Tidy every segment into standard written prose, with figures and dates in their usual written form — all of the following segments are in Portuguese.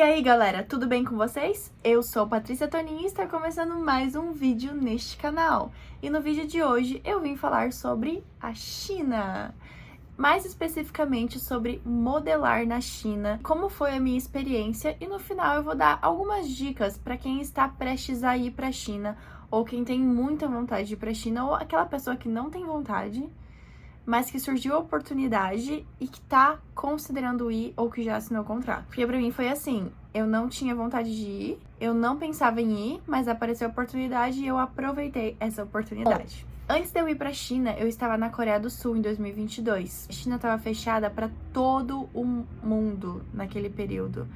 aí galera, tudo bem com vocês? Eu sou Patrícia Toninho e está começando mais um vídeo neste canal. E no vídeo de hoje eu vim falar sobre a China. Mais especificamente sobre modelar na China, como foi a minha experiência e no final eu vou dar algumas dicas para quem está prestes a ir para a China ou quem tem muita vontade de ir para a China ou aquela pessoa que não tem vontade, mas que surgiu a oportunidade e que tá considerando ir ou que já assinou o contrato. Porque pra mim foi assim, eu não tinha vontade de ir, eu não pensava em ir, mas apareceu a oportunidade e eu aproveitei essa oportunidade. Antes de eu ir pra China, eu estava na Coreia do Sul em 2022. A China estava fechada para todo o mundo naquele período.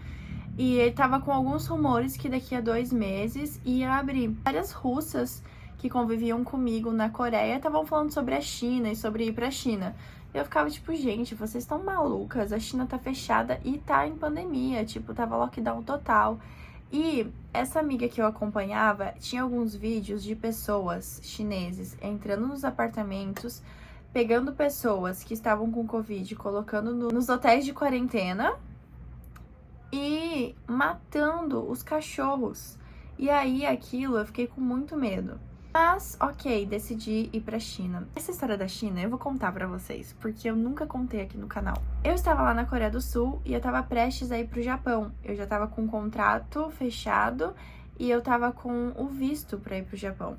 E ele tava com alguns rumores que daqui a 2 meses ia abrir. Várias russas que conviviam comigo na Coreia estavam falando sobre a China e sobre ir pra China. Eu ficava tipo, gente, vocês estão malucas, a China tá fechada e tá em pandemia, tipo, tava lockdown total. E essa amiga que eu acompanhava tinha alguns vídeos de pessoas chineses entrando nos apartamentos, pegando pessoas que estavam com Covid, colocando nos hotéis de quarentena e matando os cachorros. E aí aquilo eu fiquei com muito medo. Mas, ok, decidi ir pra China. Essa história da China eu vou contar pra vocês, porque eu nunca contei aqui no canal. Eu estava lá na Coreia do Sul e eu tava prestes a ir pro Japão. Eu já tava com o contrato fechado e eu tava com o visto pra ir pro Japão.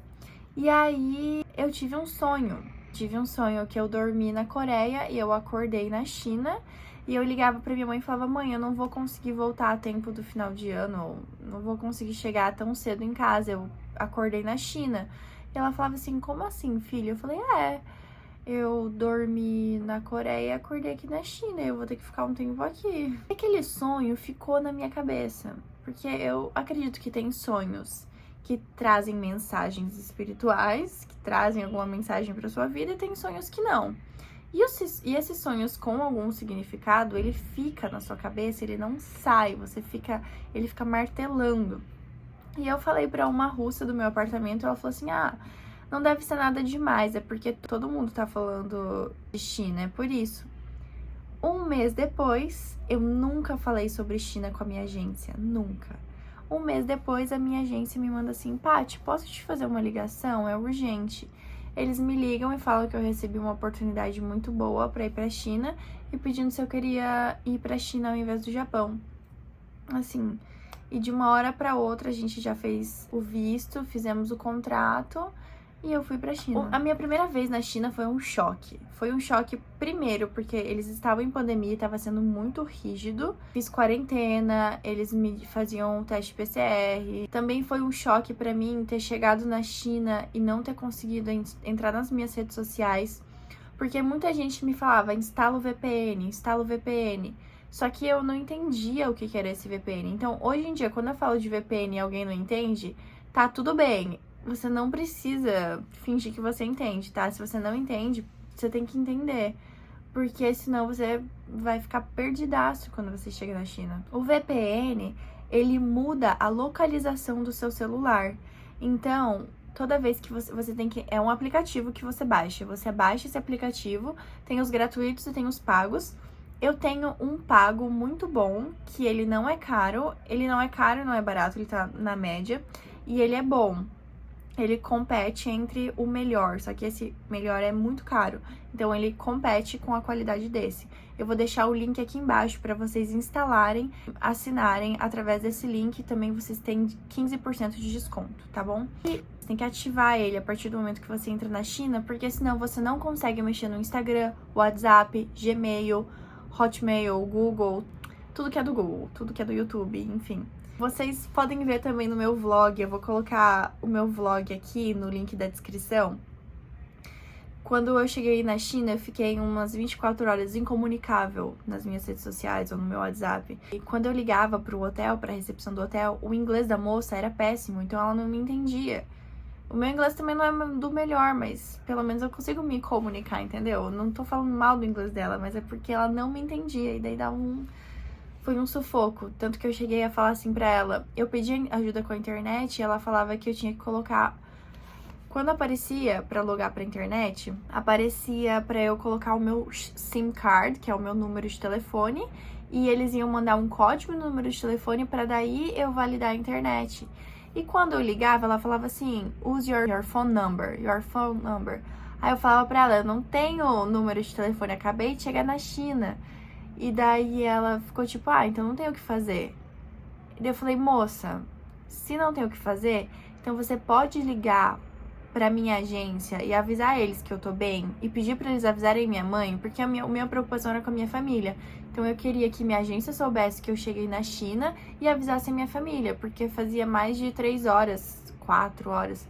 E aí eu tive um sonho. Tive um sonho que eu dormi na Coreia e eu acordei na China. E eu ligava pra minha mãe e falava, mãe, eu não vou conseguir voltar a tempo do final de ano, não vou conseguir chegar tão cedo em casa, eu acordei na China. E ela falava assim, como assim, filho? Eu falei, eu dormi na Coreia e acordei aqui na China, eu vou ter que ficar um tempo aqui. Aquele sonho ficou na minha cabeça, porque eu acredito que tem sonhos que trazem mensagens espirituais, que trazem alguma mensagem pra sua vida, e tem sonhos que não. E esses sonhos com algum significado, ele fica na sua cabeça, ele não sai, ele fica martelando. E eu falei pra uma russa do meu apartamento, ela falou assim, não deve ser nada demais, é porque todo mundo tá falando de China, é por isso. Um mês depois, eu nunca falei sobre China com a minha agência, nunca. Um mês depois, a minha agência me manda assim, Paty, posso te fazer uma ligação? É urgente. Eles me ligam e falam que eu recebi uma oportunidade muito boa pra ir pra China e pedindo se eu queria ir pra China ao invés do Japão. Assim, e de uma hora pra outra a gente já fez o visto, fizemos o contrato e eu fui pra China. A minha primeira vez na China foi um choque. Foi um choque primeiro porque eles estavam em pandemia e estava sendo muito rígido. Fiz quarentena, eles me faziam um teste PCR. Também foi um choque pra mim ter chegado na China e não ter conseguido entrar nas minhas redes sociais. Porque muita gente me falava, instala o VPN, instala o VPN. Só que eu não entendia o que era esse VPN. Então, hoje em dia, quando eu falo de VPN e alguém não entende, tá tudo bem. Você não precisa fingir que você entende, tá? Se você não entende, você tem que entender. Porque senão você vai ficar perdidaço quando você chega na China. O VPN, ele muda a localização do seu celular. Então, toda vez que você tem que... É um aplicativo que você baixa. Você baixa esse aplicativo, tem os gratuitos e tem os pagos. Eu tenho um pago muito bom, que ele não é caro. Ele não é caro, não é barato, ele tá na média. E ele é bom. Ele compete entre o melhor, só que esse melhor é muito caro. Então, ele compete com a qualidade desse. Eu vou deixar o link aqui embaixo para vocês instalarem, assinarem. Através desse link, também vocês têm 15% de desconto, tá bom? E tem que ativar ele a partir do momento que você entra na China, porque senão você não consegue mexer no Instagram, WhatsApp, Gmail, Hotmail, Google, tudo que é do Google, tudo que é do YouTube, enfim. Vocês podem ver também no meu vlog, eu vou colocar o meu vlog aqui no link da descrição. Quando eu cheguei na China, eu fiquei umas 24 horas incomunicável nas minhas redes sociais ou no meu WhatsApp. E quando eu ligava pro hotel, pra recepção do hotel, o inglês da moça era péssimo, então ela não me entendia. O meu inglês também não é do melhor, mas pelo menos eu consigo me comunicar, entendeu? Eu não tô falando mal do inglês dela, mas é porque ela não me entendia, e daí foi um sufoco. Tanto que eu cheguei a falar assim pra ela, eu pedi ajuda com a internet e ela falava que eu tinha que colocar... Quando aparecia pra logar pra internet, aparecia pra eu colocar o meu SIM card, que é o meu número de telefone, e eles iam mandar um código no número de telefone para daí eu validar a internet. E quando eu ligava, ela falava assim, use your phone number, your phone number. Aí eu falava pra ela, eu não tenho número de telefone, acabei de chegar na China. E daí ela ficou tipo, então não tem o que fazer. E daí eu falei, moça, se não tem o que fazer, então você pode ligar pra minha agência e avisar eles que eu tô bem e pedir pra eles avisarem minha mãe, porque a minha preocupação era com a minha família. Então eu queria que minha agência soubesse que eu cheguei na China e avisasse a minha família, porque fazia mais de 3 horas, 4 horas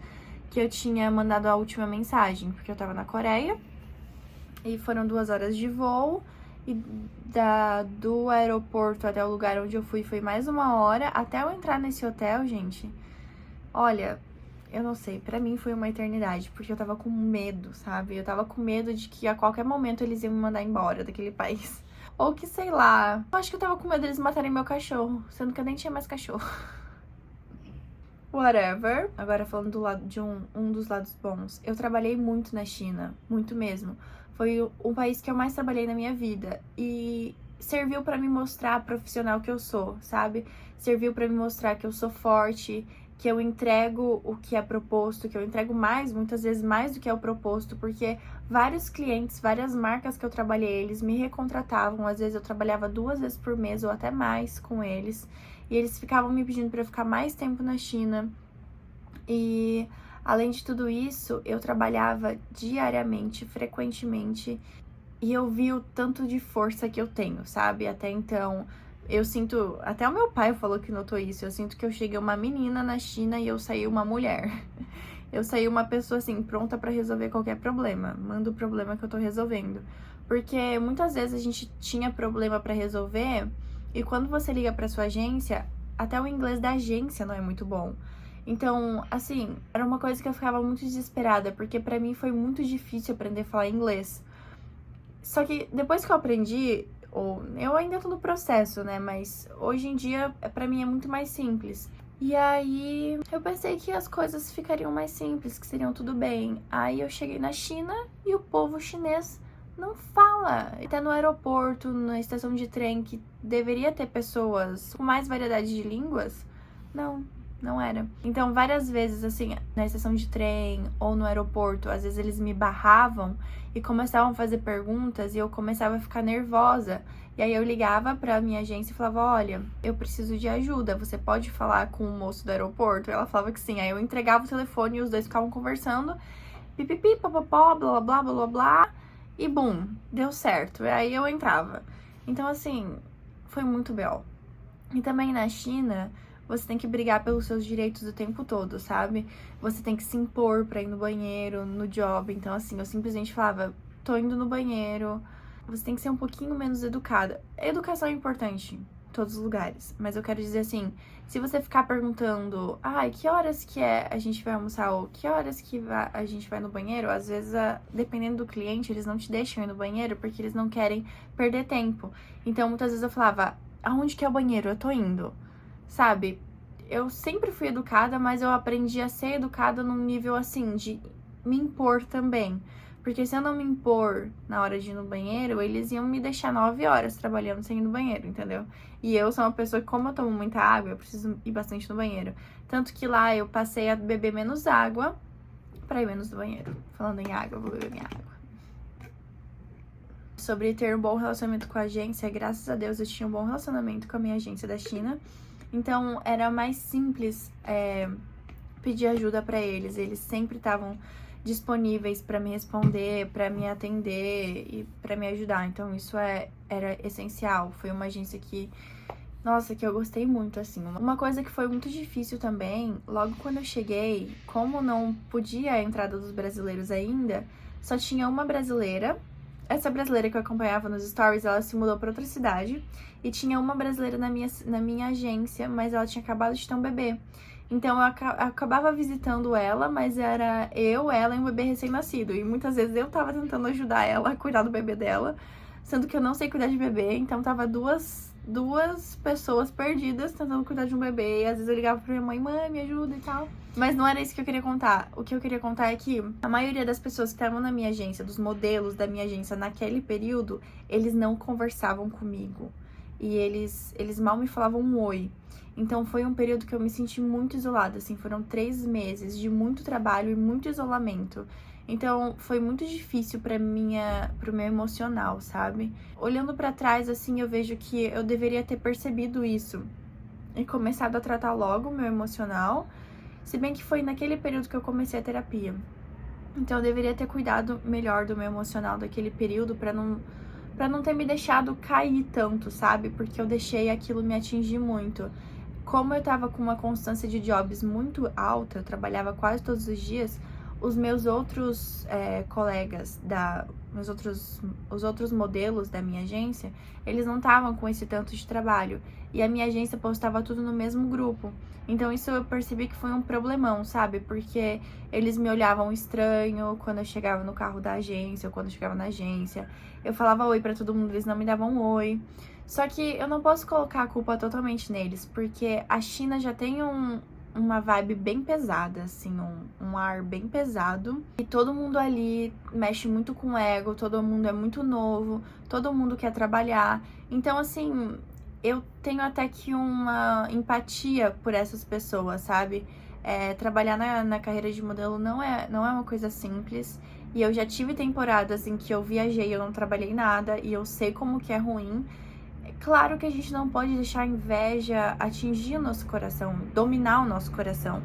que eu tinha mandado a última mensagem, porque eu tava na Coreia e foram 2 horas de voo. E do aeroporto até o lugar onde eu fui foi mais 1 hora. Até eu entrar nesse hotel, gente, olha, eu não sei, pra mim foi uma eternidade, porque eu tava com medo, sabe? Eu tava com medo de que a qualquer momento eles iam me mandar embora daquele país. Ou que, sei lá, eu acho que eu tava com medo deles matarem meu cachorro, sendo que eu nem tinha mais cachorro. Whatever. Agora falando do lado de um dos lados bons. Eu trabalhei muito na China, muito mesmo. Foi o país que eu mais trabalhei na minha vida. E serviu pra me mostrar a profissional que eu sou, sabe? Serviu pra me mostrar que eu sou forte, que eu entrego o que é proposto, que eu entrego mais, muitas vezes mais do que é o proposto, porque vários clientes, várias marcas que eu trabalhei, eles me recontratavam. Às vezes eu trabalhava 2 vezes por mês ou até mais com eles. E eles ficavam me pedindo pra eu ficar mais tempo na China. E além de tudo isso, eu trabalhava diariamente, frequentemente, e eu vi o tanto de força que eu tenho, sabe? Até então, eu sinto, até o meu pai falou que notou isso, eu sinto que eu cheguei uma menina na China e eu saí uma mulher. Eu saí uma pessoa assim, pronta pra resolver qualquer problema, manda o problema que eu tô resolvendo. Porque muitas vezes a gente tinha problema pra resolver, e quando você liga pra sua agência, até o inglês da agência não é muito bom. Então, assim, era uma coisa que eu ficava muito desesperada, porque pra mim foi muito difícil aprender a falar inglês. Só que depois que eu aprendi, ou eu ainda tô no processo, né, mas hoje em dia pra mim é muito mais simples. E aí eu pensei que as coisas ficariam mais simples, que seriam tudo bem. Aí eu cheguei na China e o povo chinês não fala. Até no aeroporto, na estação de trem, que deveria ter pessoas com mais variedade de línguas, não era. Então, várias vezes, assim, na estação de trem ou no aeroporto, às vezes eles me barravam e começavam a fazer perguntas e eu começava a ficar nervosa. E aí eu ligava pra minha agência e falava, olha, eu preciso de ajuda, você pode falar com o moço do aeroporto? Ela falava que sim. Aí eu entregava o telefone e os dois ficavam conversando, pipipi, papapó, blá, blá, blá, blá, blá, e bum, deu certo. E aí eu entrava. Então, assim, foi muito B.O. E também na China, você tem que brigar pelos seus direitos o tempo todo, sabe? Você tem que se impor pra ir no banheiro, no job. Então, assim, eu simplesmente falava, tô indo no banheiro. Você tem que ser um pouquinho menos educada. Educação é importante em todos os lugares. Mas eu quero dizer assim, se você ficar perguntando, que horas que a gente vai almoçar? Ou que horas que a gente vai no banheiro? Às vezes, dependendo do cliente, eles não te deixam ir no banheiro porque eles não querem perder tempo. Então, muitas vezes eu falava, aonde que é o banheiro? Eu tô indo. Sabe? Eu sempre fui educada, mas eu aprendi a ser educada num nível assim, de me impor também. Porque se eu não me impor na hora de ir no banheiro, eles iam me deixar 9 horas trabalhando sem ir no banheiro, entendeu? E eu sou uma pessoa que, como eu tomo muita água, eu preciso ir bastante no banheiro. Tanto que lá eu passei a beber menos água pra ir menos no banheiro. Falando em água, eu vou beber minha água. Sobre ter um bom relacionamento com a agência, graças a Deus eu tinha um bom relacionamento com a minha agência da China. Então, era mais simples pedir ajuda pra eles. Eles sempre estavam disponíveis pra me responder, pra me atender e pra me ajudar. Então, isso era essencial. Foi uma agência que, nossa, que eu gostei muito, assim. Uma coisa que foi muito difícil também, logo quando eu cheguei, como não podia a entrada dos brasileiros ainda, só tinha uma brasileira. Essa brasileira que eu acompanhava nos stories, ela se mudou pra outra cidade. E tinha uma brasileira na minha agência, mas ela tinha acabado de ter um bebê. Então eu acabava visitando ela, mas era eu, ela e um bebê recém-nascido. E muitas vezes eu tava tentando ajudar ela a cuidar do bebê dela, sendo que eu não sei cuidar de bebê. Então tava duas pessoas perdidas tentando cuidar de um bebê. E às vezes eu ligava pra minha mãe, me ajuda e tal. Mas não era isso que eu queria contar. O que eu queria contar é que a maioria das pessoas que estavam na minha agência, dos modelos da minha agência naquele período, eles não conversavam comigo. e eles mal me falavam um oi. Então foi um período que eu me senti muito isolada, assim, foram 3 meses de muito trabalho e muito isolamento. Então foi muito difícil pro meu emocional, sabe? Olhando pra trás, assim, eu vejo que eu deveria ter percebido isso e começado a tratar logo o meu emocional, se bem que foi naquele período que eu comecei a terapia. Então eu deveria ter cuidado melhor do meu emocional daquele período pra não ter me deixado cair tanto, sabe? Porque eu deixei aquilo me atingir muito. Como eu tava com uma constância de jobs muito alta, eu trabalhava quase todos os dias, os meus outros colegas, os outros modelos da minha agência, eles não estavam com esse tanto de trabalho. E a minha agência postava tudo no mesmo grupo. Então isso eu percebi que foi um problemão, sabe? Porque eles me olhavam estranho quando eu chegava no carro da agência ou quando eu chegava na agência. Eu falava oi pra todo mundo, eles não me davam oi. Só que eu não posso colocar a culpa totalmente neles, porque a China já tem uma vibe bem pesada, assim, um ar bem pesado. E todo mundo ali mexe muito com o ego, todo mundo é muito novo, todo mundo quer trabalhar. Então, assim, eu tenho até que uma empatia por essas pessoas, sabe? Trabalhar na carreira de modelo não é uma coisa simples. E eu já tive temporadas em que eu viajei, eu não trabalhei nada, e eu sei como que é ruim. É claro que a gente não pode deixar a inveja atingir o nosso coração, dominar o nosso coração,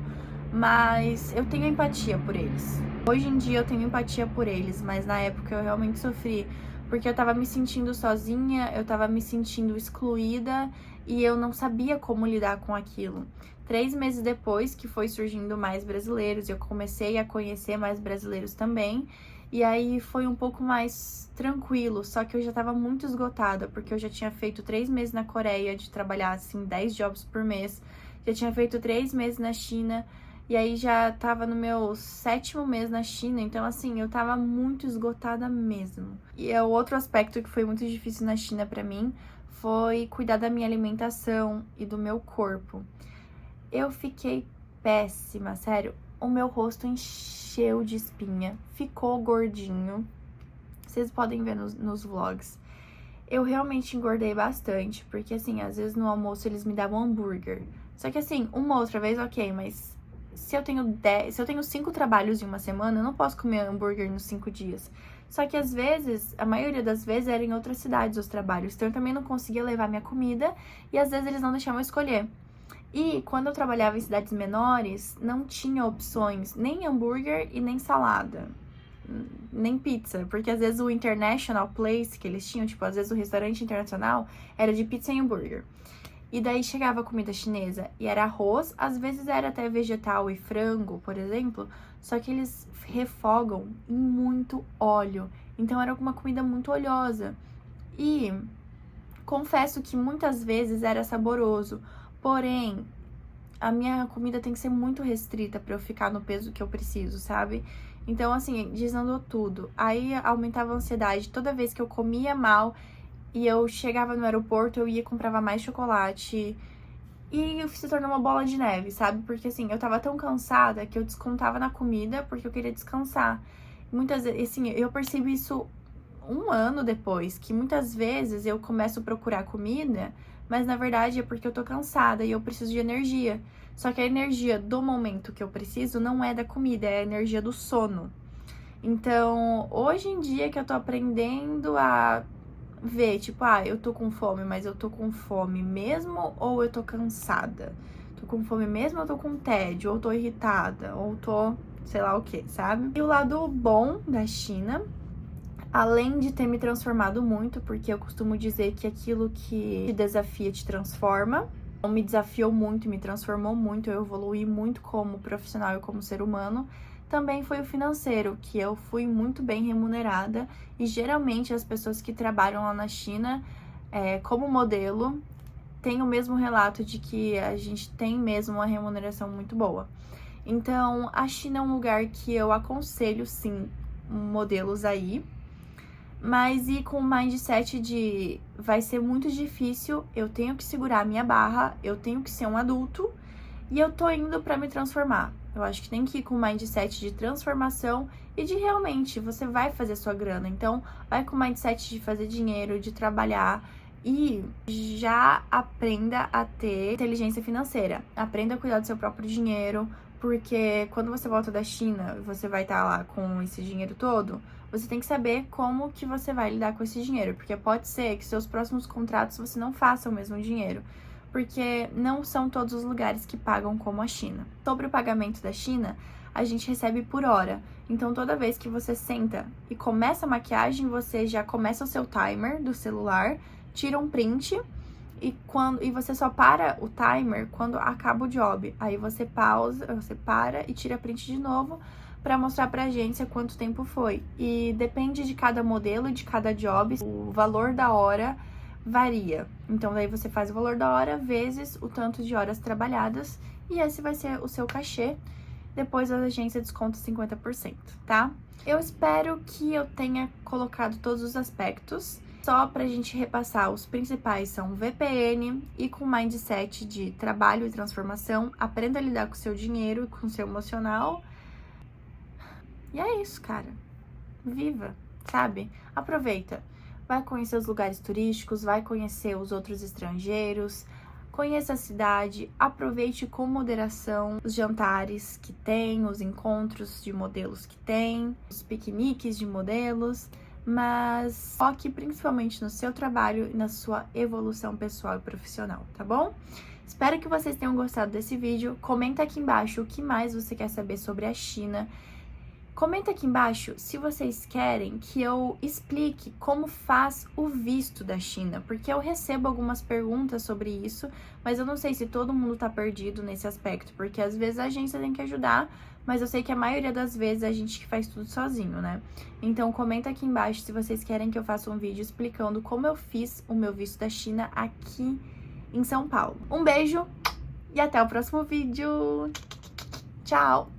mas eu tenho empatia por eles. Hoje em dia eu tenho empatia por eles, mas na época eu realmente sofri, porque eu tava me sentindo sozinha, eu tava me sentindo excluída e eu não sabia como lidar com aquilo. 3 meses depois que foi surgindo mais brasileiros, eu comecei a conhecer mais brasileiros também, e aí foi um pouco mais tranquilo, só que eu já tava muito esgotada, porque eu já tinha feito 3 meses na Coreia, de trabalhar, assim, 10 jobs por mês. Já tinha feito 3 meses na China, e aí já tava no meu 7º mês na China, então, assim, eu tava muito esgotada mesmo. E o outro aspecto que foi muito difícil na China pra mim foi cuidar da minha alimentação e do meu corpo. Eu fiquei péssima, sério. O meu rosto encheu de espinha, ficou gordinho. Vocês podem ver nos vlogs. Eu realmente engordei bastante, porque assim, às vezes no almoço eles me davam hambúrguer. Só que assim, uma outra vez, ok, mas se eu tenho 5 trabalhos em uma semana, eu não posso comer hambúrguer nos 5 dias. Só que às vezes, a maioria das vezes era em outras cidades os trabalhos, então eu também não conseguia levar minha comida e às vezes eles não deixavam eu escolher. E quando eu trabalhava em cidades menores, não tinha opções, nem hambúrguer e nem salada, nem pizza, porque às vezes o international place que eles tinham, tipo, às vezes o restaurante internacional era de pizza e hambúrguer. E daí chegava a comida chinesa e era arroz, às vezes era até vegetal e frango, por exemplo, só que eles refogam em muito óleo. Então era uma comida muito oleosa. E confesso que muitas vezes era saboroso, porém a minha comida tem que ser muito restrita pra eu ficar no peso que eu preciso, sabe? Então, assim, desandou tudo. Aí aumentava a ansiedade toda vez que eu comia mal e eu chegava no aeroporto, eu ia e comprava mais chocolate. E se tornou uma bola de neve, sabe? Porque, assim, eu tava tão cansada que eu descontava na comida porque eu queria descansar. Muitas vezes, assim, eu percebi isso 1 ano depois, que muitas vezes eu começo a procurar comida, mas na verdade é porque eu tô cansada e eu preciso de energia. Só que a energia do momento que eu preciso não é da comida, é a energia do sono. Então, hoje em dia que eu tô aprendendo a ver, tipo, eu tô com fome, mas eu tô com fome mesmo ou eu tô cansada? Tô com fome mesmo ou tô com tédio? Ou tô irritada? Ou tô sei lá o que, sabe? E o lado bom da China, além de ter me transformado muito, porque eu costumo dizer que aquilo que te desafia te transforma, me desafiou muito, me transformou muito, eu evoluí muito como profissional e como ser humano, também foi o financeiro, que eu fui muito bem remunerada, e geralmente as pessoas que trabalham lá na China como modelo têm o mesmo relato de que a gente tem mesmo uma remuneração muito boa. Então, a China é um lugar que eu aconselho, sim, modelos aí, mas ir com o mindset de vai ser muito difícil, eu tenho que segurar a minha barra, eu tenho que ser um adulto e eu tô indo pra me transformar. Eu acho que tem que ir com o mindset de transformação e de realmente você vai fazer sua grana. Então, vai com o mindset de fazer dinheiro, de trabalhar E já aprenda a ter inteligência financeira. Aprenda a cuidar do seu próprio dinheiro, porque quando você volta da China, você vai estar lá com esse dinheiro todo, você tem que saber como que você vai lidar com esse dinheiro, porque pode ser que seus próximos contratos você não faça o mesmo dinheiro, porque não são todos os lugares que pagam como a China. Sobre o pagamento da China, a gente recebe por hora. Então, toda vez que você senta e começa a maquiagem, você já começa o seu timer do celular, tira um print e você só para o timer quando acaba o job. Aí você pausa, você para e tira print de novo para mostrar pra agência quanto tempo foi. E depende de cada modelo e de cada job, o valor da hora varia. Então, daí você faz o valor da hora vezes o tanto de horas trabalhadas e esse vai ser o seu cachê. Depois a agência desconta 50%, tá? Eu espero que eu tenha colocado todos os aspectos. Só pra gente repassar, os principais são VPN e com mindset de trabalho e transformação. Aprenda a lidar com o seu dinheiro e com o seu emocional. E é isso, cara. Viva, sabe? Aproveita. Vai conhecer os lugares turísticos, vai conhecer os outros estrangeiros. Conheça a cidade, aproveite com moderação os jantares que tem, os encontros de modelos que tem, os piqueniques de modelos, mas foque principalmente no seu trabalho e na sua evolução pessoal e profissional, tá bom? Espero que vocês tenham gostado desse vídeo. Comenta aqui embaixo o que mais você quer saber sobre a China. Comenta aqui embaixo se vocês querem que eu explique como faz o visto da China, porque eu recebo algumas perguntas sobre isso, mas eu não sei se todo mundo tá perdido nesse aspecto, porque às vezes a agência tem que ajudar, mas eu sei que a maioria das vezes a gente que faz tudo sozinho, né? Então comenta aqui embaixo se vocês querem que eu faça um vídeo explicando como eu fiz o meu visto da China aqui em São Paulo. Um beijo e até o próximo vídeo. Tchau!